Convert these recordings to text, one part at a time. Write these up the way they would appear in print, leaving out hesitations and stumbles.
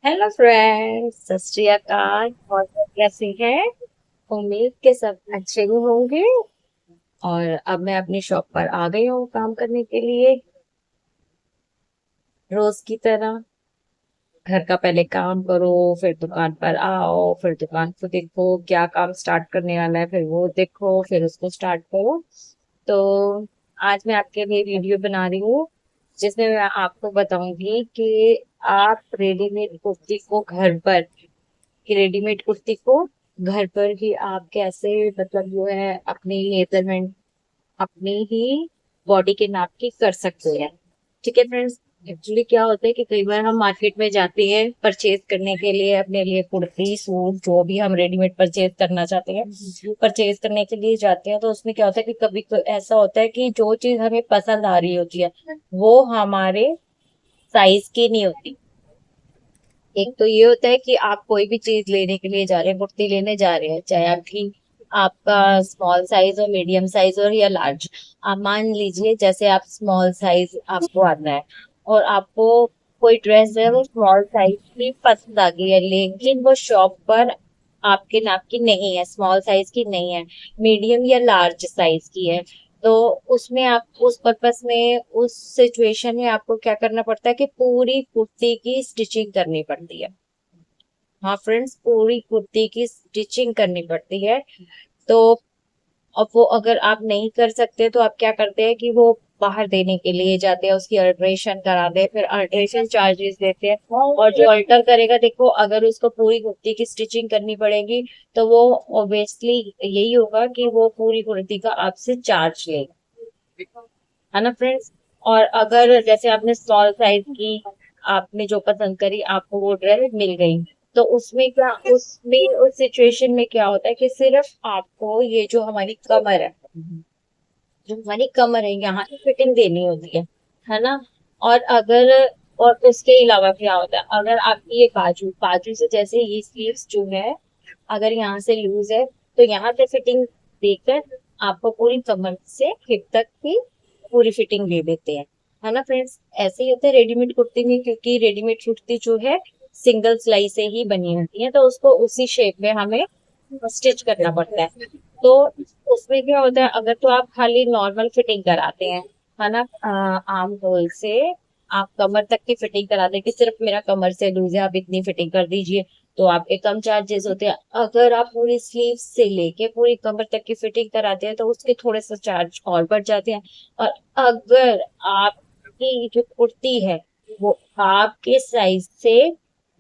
Hello friends, सत श्री अकाल। और सब कैसे हैं? उम्मीद के सब अच्छे ही होंगे। और अब मैं अपनी शॉप पर आ गई हूँ काम करने के लिए, रोज की तरह। घर का पहले काम करो, फिर दुकान पर आओ, फिर दुकान को देखो क्या काम स्टार्ट करने वाला है, फिर वो देखो, फिर उसको स्टार्ट करो। तो आज मैं आपके लिए वीडियो बना रही हूँ जिसमें मैं आपको बताऊंगी कि आप रेडीमेड कुर्ती को घर पर कि रेडीमेड कुर्ती को घर पर ही आप कैसे, मतलब जो है, अपनी मेजरमेंट, अपनी ही बॉडी के नाप की कर सकते हैं। ठीक है फ्रेंड्स। एक्चुअली क्या होता है कि कई बार हम मार्केट में जाते हैं परचेज करने के लिए, अपने लिए कुर्ती सूट जो भी हम रेडीमेड परचेज करना चाहते हैं, परचेज करने के लिए जाते हैं। तो उसमें क्या होता है कि कभी ऐसा होता है कि जो चीज हमें पसंद आ रही होती है वो हमारे साइज की नहीं होती। एक तो ये होता है कि आप कोई भी चीज लेने के लिए जा रहे हैं, कुर्ती लेने जा रहे हैं, चाहे आपकी आपका स्मॉल साइज हो, मीडियम साइज हो या लार्ज। आप मान लीजिए जैसे आप स्मॉल साइज आपको आता है और आपको कोई ड्रेस है वो स्मॉल साइज की पसंद आ गई है, लेकिन वो शॉप पर आपके नाप की नहीं है, स्मॉल साइज की नहीं है, मीडियम या लार्ज साइज की है। तो उसमें आप उस पर्पस में, उस सिचुएशन में आपको क्या करना पड़ता है कि पूरी कुर्ती की स्टिचिंग करनी पड़ती है। हाँ फ्रेंड्स, पूरी कुर्ती की स्टिचिंग करनी पड़ती है। तो अब वो अगर आप नहीं कर सकते तो आप क्या करते हैं कि वो बाहर देने के लिए जाते हैं, उसकी अल्ट्रेशन कराते हैं, फिर अल्ट्रेशन चार्जेस देते हैं। और जो अल्टर करेगा, देखो, अगर उसको पूरी कुर्ती की स्टिचिंग करनी पड़ेगी तो वो ऑब्वियसली यही होगा कि वो पूरी कुर्ती का आपसे चार्ज लेगा, है ना फ्रेंड्स। और अगर जैसे आपने स्मॉल साइज की, आपने जो पसंद करी, आपको वो ड्रेस मिल गई, तो उसमें क्या, उसमें उस सिचुएशन में क्या होता है कि सिर्फ आपको ये जो हमारी कमर है, जो हमारी कमर है, यहाँ की फिटिंग देनी होती है ना। और अगर, और उसके अलावा क्या होता है, अगर आपकी ये बाजू बाजू से, जैसे ये स्लीव्स जो है, अगर यहाँ से लूज है तो यहाँ से फिटिंग देकर आपको पूरी कमर से हिप तक की पूरी फिटिंग दे देते हैं, है ना फ्रेंड्स। ऐसे ही होता है रेडीमेड कुर्ती में, क्योंकि रेडीमेड कुर्ती जो है सिंगल सिलाई से ही बनी होती है, तो उसको उसी शेप में हमें स्टिच करना पड़ता है। तो उसमें क्या होता है, अगर तो आप खाली नॉर्मल फिटिंग कराते हैं, है ना, आम होल से आप कमर तक की फिटिंग कराते हैं कि सिर्फ मेरा कमर से लूज है, आप इतनी फिटिंग कर दीजिए, तो आपके कम चार्जेस होते हैं। अगर आप पूरी स्लीव से लेके पूरी कमर तक की फिटिंग कराते हैं तो उसके थोड़े से चार्ज और बढ़ जाते हैं। और अगर आपकी जो कुर्ती है वो आपके साइज से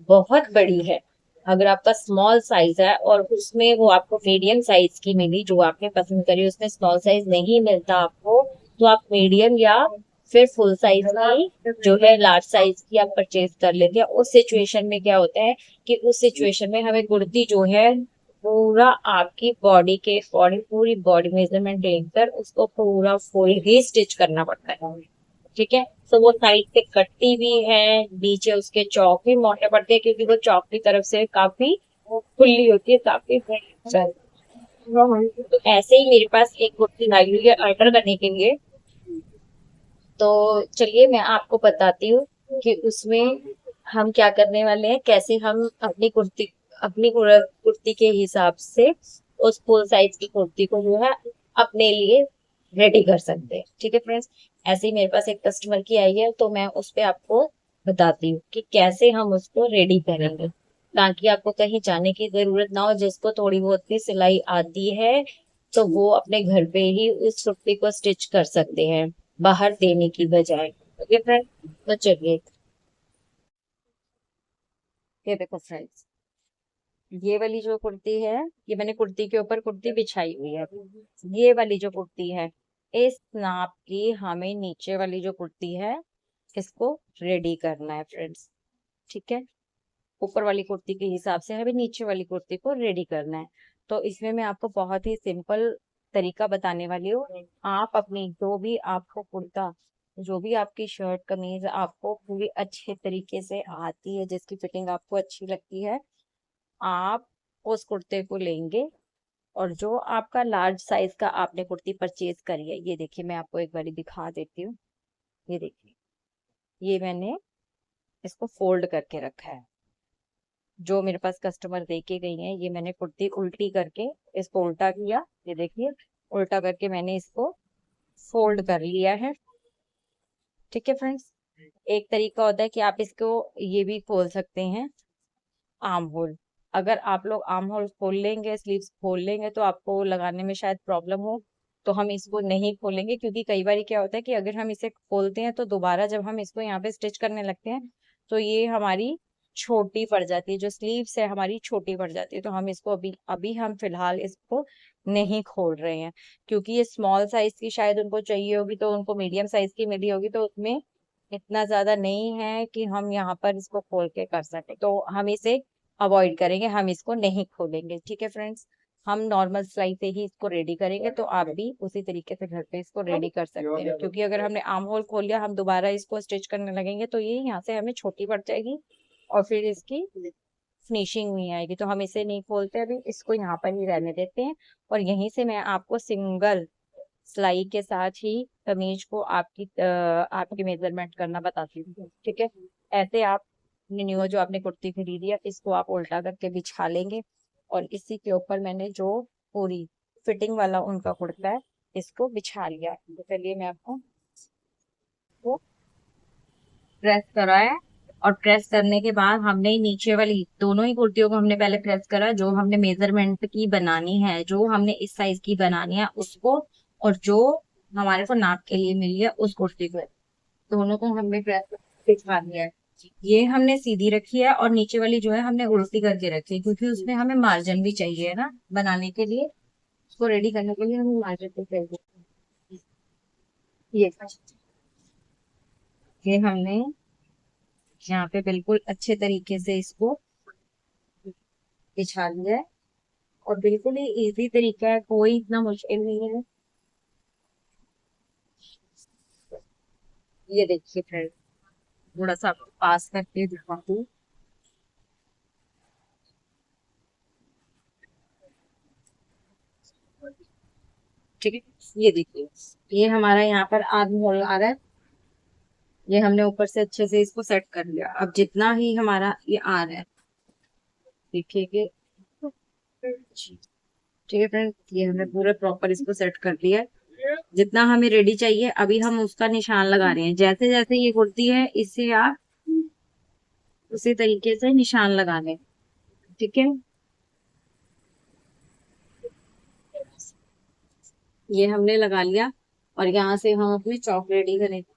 बहुत बड़ी है, अगर आपका स्मॉल साइज है और उसमें वो आपको मीडियम साइज की मिली, जो आपने पसंद करी, उसमें स्मॉल साइज नहीं मिलता आपको, तो आप मीडियम या फिर फुल साइज की जो है, लार्ज साइज की आप परचेज कर लेते हैं। उस सिचुएशन में क्या होता है कि उस सिचुएशन में हमें कुर्ती जो है पूरा आपकी बॉडी के अकॉर्डिंग, पूरी बॉडी मेजरमेंट लेकर उसको पूरा फुल ही स्टिच करना पड़ता है। ठीक है। तो वो साइड से कटती भी है, नीचे उसके चौक भी मोटे पड़ते हैं, क्योंकि वो चौक की तरफ से काफी खुली होती है, काफी चल। तो ऐसे ही मेरे पास एक कुर्ती आई हुई है अल्टर करने के लिए। तो चलिए मैं आपको बताती हूँ कि उसमें हम क्या करने वाले हैं, कैसे हम अपनी कुर्ती, अपनी कुर्ती के हिसाब से उस फुल साइज की कुर्ती को जो है अपने लिए रेडी कर सकते हैं। ठीक है फ्रेंड्स। ऐसे ही मेरे पास एक कस्टमर की आई है, तो मैं उस पे आपको बताती हूँ कि कैसे हम उसको रेडी करेंगे, ताकि आपको कहीं जाने की जरूरत ना हो। जिसको थोड़ी बहुत भी सिलाई आती है तो वो अपने घर पे ही उस कुर्ती को स्टिच कर सकते हैं, बाहर देने की बजाय। Okay friend. तो चलिए, ये देखो फ्रेंड्स, ये वाली जो कुर्ती है, ये मैंने कुर्ती के ऊपर कुर्ती बिछाई हुई है। ये वाली जो कुर्ती है, इस नाप की हमें नीचे वाली जो कुर्ती है इसको रेडी करना है फ्रेंड्स। ठीक है। ऊपर वाली कुर्ती के हिसाब से हमें नीचे वाली कुर्ती को रेडी करना है। तो इसमें मैं आपको बहुत ही सिंपल तरीका बताने वाली हूँ। आप अपनी जो भी आपको कुर्ता, जो भी आपकी शर्ट कमीज आपको पूरी अच्छे तरीके से आती है, जिसकी फिटिंग आपको अच्छी लगती है, आप उस कुर्ते को लेंगे। और जो आपका लार्ज साइज का आपने कुर्ती परचेज करी है, ये देखिए मैं आपको एक बारी दिखा देती हूँ। ये देखिए, ये मैंने इसको फोल्ड करके रखा है। जो मेरे पास कस्टमर दे के गई हैं, ये मैंने कुर्ती उल्टी करके इसको उल्टा किया, ये देखिए, उल्टा करके मैंने इसको फोल्ड कर लिया है। ठीक है फ्रेंड्स। एक तरीका होता है कि आप इसको ये भी खोल सकते हैं, आर्म होल। अगर आप लोग आर्म होल खोल लेंगे, स्लीव्स खोल लेंगे, तो आपको लगाने में शायद प्रॉब्लम हो, तो हम इसको नहीं खोलेंगे, क्योंकि कई बार क्या होता है कि अगर हम इसे खोलते हैं तो दोबारा जब हम इसको यहाँ पे स्टिच करने लगते हैं तो ये हमारी छोटी पड़ जाती है, जो स्लीव्स है हमारी छोटी पड़ जाती है। तो हम इसको अभी अभी हम फिलहाल इसको नहीं खोल रहे हैं, क्योंकि ये स्मॉल साइज की शायद उनको चाहिए होगी, तो उनको मीडियम साइज की मिली होगी, तो उसमें इतना ज्यादा नहीं है कि हम यहाँ पर इसको खोल के कर सके, तो हम इसे अवॉइड करेंगे, हम इसको नहीं खोलेंगे। ठीक है फ्रेंड्स। हम नॉर्मल सिलाई से ही इसको रेडी करेंगे, तो आप भी उसी तरीके से घर पे इसको रेडी कर सकते हैं, क्योंकि अगर हमने आर्म होल खोल लिया, हम दोबारा इसको स्टिच करने लगेंगे तो ये यहाँ से हमें छोटी पड़ जाएगी और फिर इसकी फिनिशिंग नहीं आएगी। तो हम इसे नहीं खोलते, अभी इसको यहाँ पर ही रहने देते हैं। और यहीं से मैं आपको सिंगल सिलाई के साथ ही कमीज को आपकी मेजरमेंट करना बताती हूँ। ठीक है। ऐसे आप न्यू जो आपने कुर्ती खरीदी है, इसको आप उल्टा करके बिछा लेंगे, और इसी के ऊपर मैंने जो पूरी फिटिंग वाला उनका कुर्ता है, इसको बिछा लिया। तो चलिए मैं आपको वो प्रेस करा है, और प्रेस करने के बाद हमने नीचे वाली दोनों ही कुर्तियों को हमने पहले प्रेस करा, जो हमने मेजरमेंट की बनानी है, जो हमने इस साइज की बनानी है उसको, और जो हमारे को नाप के लिए मिली है उस कुर्ती को, दोनों को हमने प्रेस बिछा दिया है। ये हमने सीधी रखी है, और नीचे वाली जो है हमने उल्टी करके रखी है, क्योंकि उसमें हमें मार्जिन भी चाहिए है ना बनाने के लिए, उसको रेडी करने के लिए हमें मार्जिन भी चाहिए। ये ये हमने यहाँ पे बिल्कुल अच्छे तरीके से इसको बिछा लिया है, और बिल्कुल ही इजी तरीका है, कोई इतना मुश्किल नहीं है। ये देखिए फ्रेंड, थोड़ा सा आपको पास करके दिखाती हूँ। ठीक है। ये देखिए, ये हमारा यहाँ पर आर्म होल आ रहा है, ये हमने ऊपर से अच्छे से इसको सेट कर लिया। अब जितना ही हमारा ये आ रहा है, देखिए कि ठीक है फ्रेंड, ये हमने पूरा प्रॉपर इसको सेट कर लिया है। जितना हमें रेडी चाहिए, अभी हम उसका निशान लगा रहे हैं। जैसे जैसे ये कुर्ती है, इससे आप उसी तरीके से निशान लगा लें। ठीक है। ये हमने लगा लिया, और यहाँ से हम अपनी चौक रेडी करेंगे।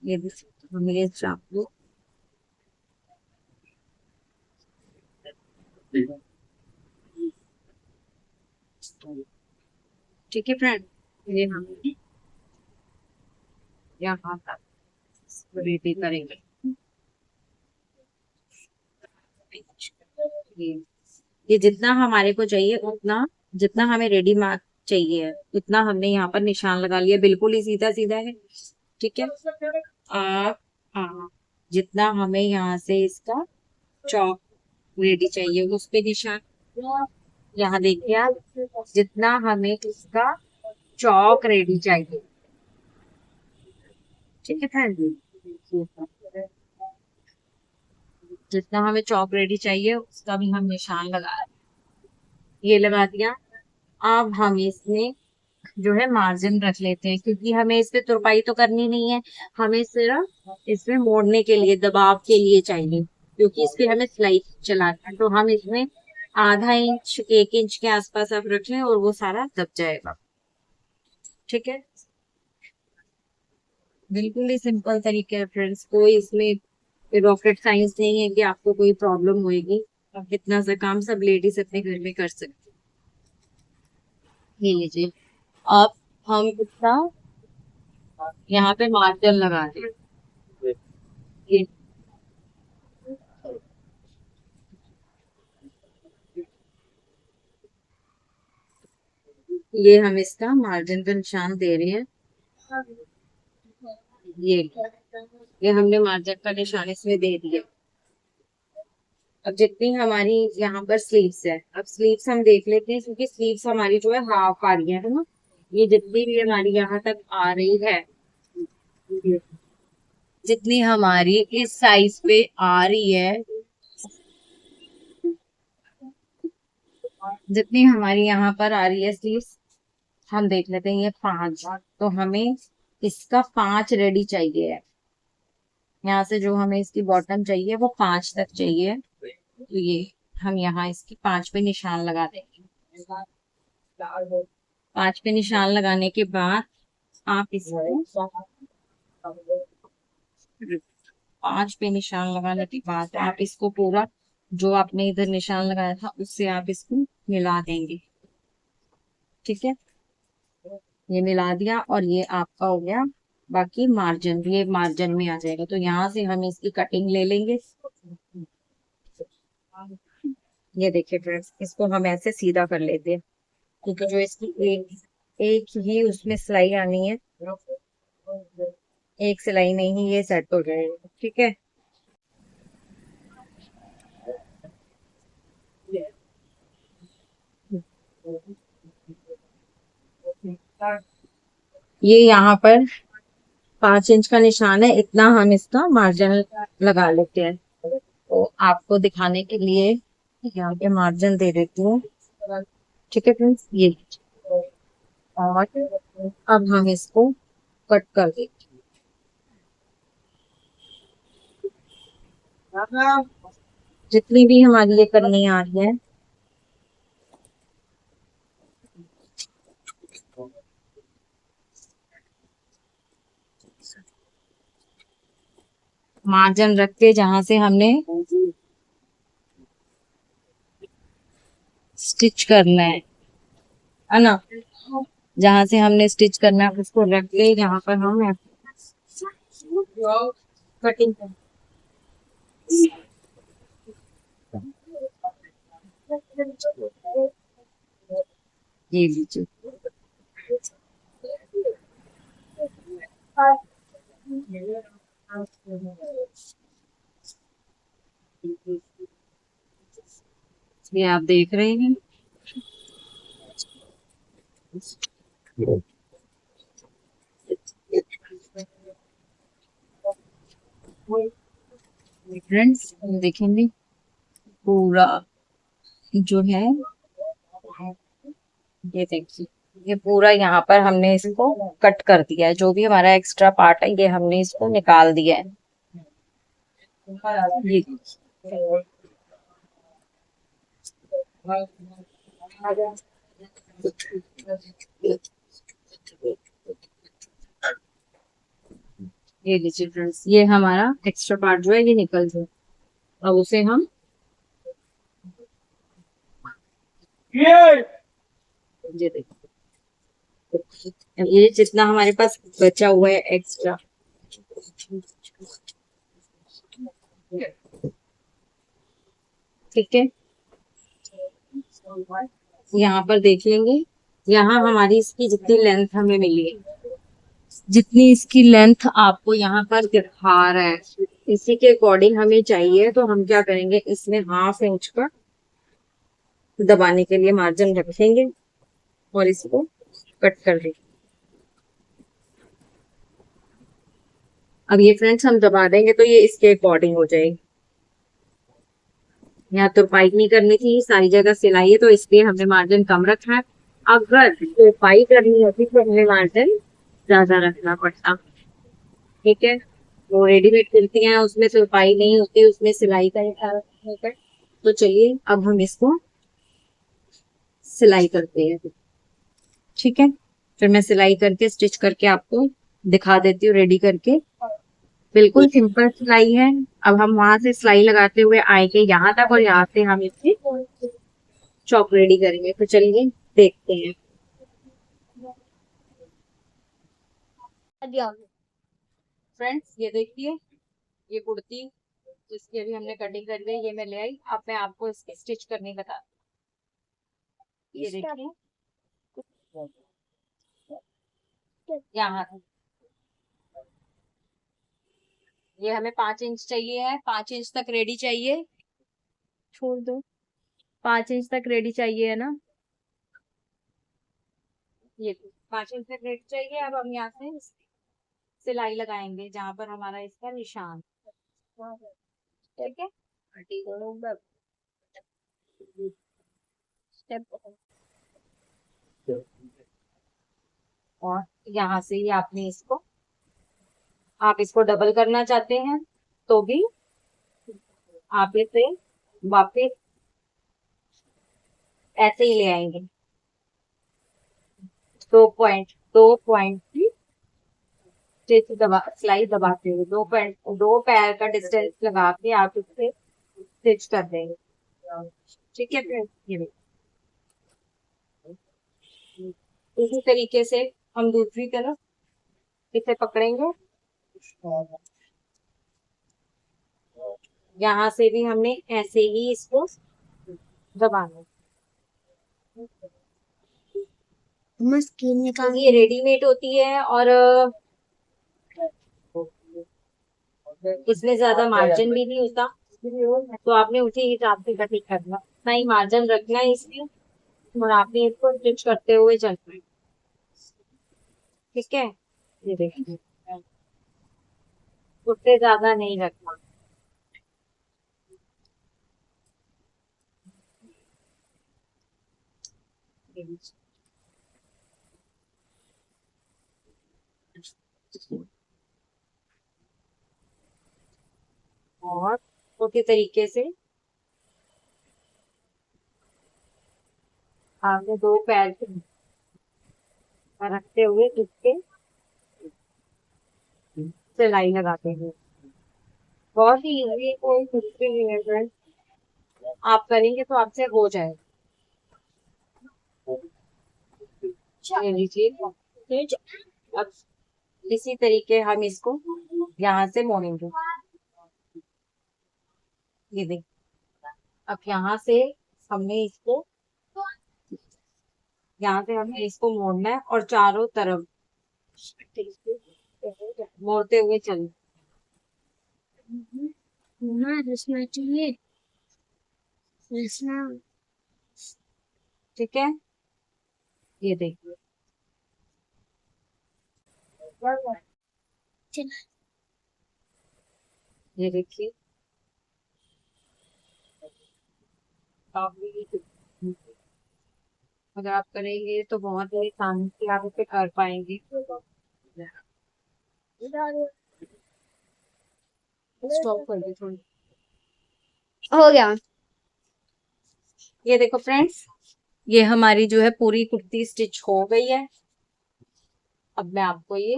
ये भी हम ये चाकू, ठीक है फ्रेंड, ये हम यहाँ पर रेडी करेंगे। ये ये जितना हमारे को चाहिए उतना, जितना हमें रेडी मार्क चाहिए उतना हमने यहाँ पर निशान लगा लिया, बिल्कुल ही सीधा सीधा है। ठीक है। आप जितना हमें यहाँ से इसका चौक रेडी चाहिए उस पे निशान, यहाँ देखिए आप, जितना हमें इसका चौक रेडी चाहिए। ठीक है फ्रेंड, जितना हमें चौक रेडी चाहिए उसका भी हम निशान लगा, ये लगा दिया। अब हम इसमें जो है मार्जिन रख लेते हैं, क्योंकि हमें इस पे तुरपाई तो करनी नहीं है, हमें सिर्फ इसमें मोड़ने के लिए, दबाव के लिए चाहिए, क्योंकि इस पे हमें सिलाई चलाना है। तो हम इसमें आधा इंच 1 इंच के आसपास आप रख लें, और वो सारा दब जाएगा। ठीक है। बिल्कुल ही सिंपल तरीके है फ्रेंड्स, कोई इसमें रॉकेट साइंस नहीं है कि आपको कोई प्रॉब्लम होगी। आप इतना सा काम सब लेडीज अपने घर में कर सकते हैं। ये लीजिए, अब हम इसका यहाँ पे मार्जिन लगा दें। ये ये हम इसका मार्जिन का निशान दे रहे हैं। ये ये हमने मार्जिन का निशान इसमें दे दिया। अब जितनी हमारी यहाँ पर स्लीव्स है, अब स्लीव्स हम देख लेते हैं, क्योंकि स्लीव्स हमारी जो है हाफ आ रही है ना, ये जितनी भी हमारी यहाँ तक आ रही है, जितनी हमारी इस साइज पे आ रही है, जितनी हमारी यहाँ पर आ रही है स्लीव्स, हम देख लेते हैं। ये 5, तो हमें इसका 5 रेडी चाहिए है। यहाँ से जो हमें इसकी बॉटम चाहिए वो 5 तक चाहिए। तो ये हम यहाँ इसकी 5 पे निशान लगा देंगे। 5 पे निशान लगाने के बाद आप इसको 5 पे निशान लगाने के बाद आप इसको पूरा, जो आपने इधर निशान लगाया था उससे आप इसको मिला देंगे। ठीक है, ये मिला दिया और ये आपका हो गया। बाकी मार्जिन, ये मार्जिन में आ जाएगा। तो यहाँ से हम इसकी कटिंग ले लेंगे। ये देखिए फ्रेंड्स, इसको हम ऐसे सीधा कर लेते हैं, क्योंकि जो इसकी एक ही उसमें सिलाई आनी है, एक सिलाई नहीं ही ये सेट हो जाएगा। ठीक है, ये यहाँ पर 5 इंच का निशान है, इतना हम इसका मार्जिन लगा लेते हैं। तो आपको दिखाने के लिए यहाँ पे मार्जिन दे देती हूँ। ठीक है फ्रेंड्स, ये, और अब हम इसको कट कर देते हैं। जितनी भी हमारी ये करनी आ रही है, मार्जिन रख के जहां से हमने स्टिच करना है ना, जहां से हमने स्टिच करना है उसको रख के यहाँ पर हम कटिंग कर, ये लीजिए। ये आप देख रहे हैं फ्रेंड्स, देखेंगे पूरा जो है, ये देखिए, ये पूरा यहाँ पर हमने इसको कट कर दिया है। जो भी हमारा एक्स्ट्रा पार्ट है ये हमने इसको निकाल दिया है। ये ये लीजिए फ्रेंड्स, ये हमारा एक्स्ट्रा पार्ट जो है ये निकल जाए। अब उसे हम, ये देखिए, ये जितना हमारे पास बचा हुआ है एक्स्ट्रा, ठीक है, यहाँ पर देख लेंगे। यहाँ हमारी इसकी जितनी लेंथ हमें मिली है, जितनी इसकी लेंथ आपको यहाँ पर दिखा रहा है, इसी के अकॉर्डिंग हमें चाहिए। तो हम क्या करेंगे, इसमें 1/2 इंच का दबाने के लिए मार्जिन रखेंगे और इसको कट कर देंगे। अब ये फ्रेंड्स हम दबा देंगे तो ये इसके अकॉर्डिंग हो जाएगी। यहाँ तुरपाई नहीं करनी थी, सारी जगह सिलाई है, तो इसलिए हमने मार्जिन कम रखा है। अगर तुरपाई करनी होती तो हमें मार्जिन ज्यादा रखना पड़ता। ठीक है, वो रेडीमेड मिलती हैं उसमें तुरपाई नहीं होती, उसमें सिलाई का ही ख्याल होता है। तो चलिए अब हम इसको सिलाई करते हैं। ठीक है, फिर मैं सिलाई करके स्टिच करके आपको दिखा देती हूँ रेडी करके। बिल्कुल सिंपल सिलाई है। अब हम वहां से सिलाई लगाते हुए आएंगे यहाँ तक, और यहाँ से हम इसकी चौक रेडी करेंगे। तो चलिए देखते हैं। फ्रेंड्स, ये देखिए, ये कुर्ती जिसकी अभी हमने कटिंग करी है ये मैं ले आई। अब मैं आपको इसकी स्टिच करनी बता, ये देखिए, यहाँ ये हमें 5 इंच चाहिए है, 5 इंच तक रेडी चाहिए। छोड़ दो, 5 इंच तक रेडी चाहिए है ना, ये 5 इंच का थ्रेड चाहिए। अब हम यहाँ से सिलाई लगाएंगे जहाँ पर हमारा इसका निशान, ठीक है। और यहाँ से ही आपने इसको, आप इसको डबल करना चाहते हैं तो भी आप इसे वापिस ऐसे ही ले आएंगे। 2 पॉइंट की स्टिच दबा, सिलाई दबाते हुए 2 पॉइंट, 2 पैर का डिस्टेंस लगा के आप इससे स्टिच कर देंगे, ठीक है फ्रेंड्स। ये इसी तरीके से हम दूसरी तरफ इसे पकड़ेंगे। यहाँ से भी हमने ऐसे ही इसको दबाना। ये रेडीमेड होती है और इसमें ज्यादा मार्जिन भी नहीं होता, तो आपने उसी हिसाब से कटिंग करना, इतना ही मार्जिन रखना है इसमें और आपने इसको स्टिच करते हुए चलना है, ठीक है। ये देखिए, उससे ज्यादा नहीं रखना। और उसी तरीके से आपने 2 पैर रखते हुए इसके सिलाई लगाते हैं। बहुत ही इजी, कोई मुश्किल नहीं है फ्रेंड्स, आप करेंगे तो आपसे हो जाएगा। ये लीजिए, अब इसी तरीके हम इसको यहाँ से मोड़ेंगे। ये देखिए, अब यहाँ से हमने इसको मोड़ना है और चारों तरफ मोड़ते हुए चलना। चाहिए, ठीक है। ये देखिए, ये देखिए, अगर आप करेंगे तो बहुत ही आसानी से आप इसे कर पाएंगे। स्टॉप कर दे थोड़ी। हो गया। ये देखो फ्रेंड्स, ये हमारी जो है पूरी कुर्ती स्टिच हो गई है। अब मैं आपको ये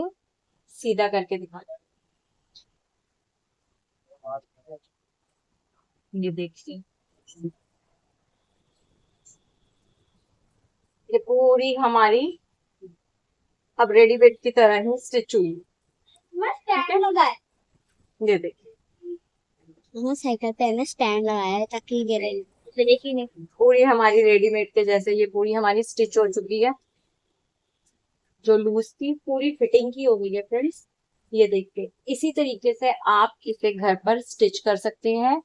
सीधा करके दिखाती हूँ। ये देखिए, ये पूरी हमारी अब रेडीमेड की तरह ही स्टिच हुई, ठीक है। ये देखिए, साइकिल पे ना स्टैंड लगाया है ताकि गिरे नहीं। पूरी हमारी रेडीमेड के जैसे ये पूरी हमारी स्टिच हो चुकी है। जो लूज थी पूरी फिटिंग की हो गई है फ्रेंड्स। ये देखिए, इसी तरीके से आप इसे घर पर स्टिच कर सकते हैं।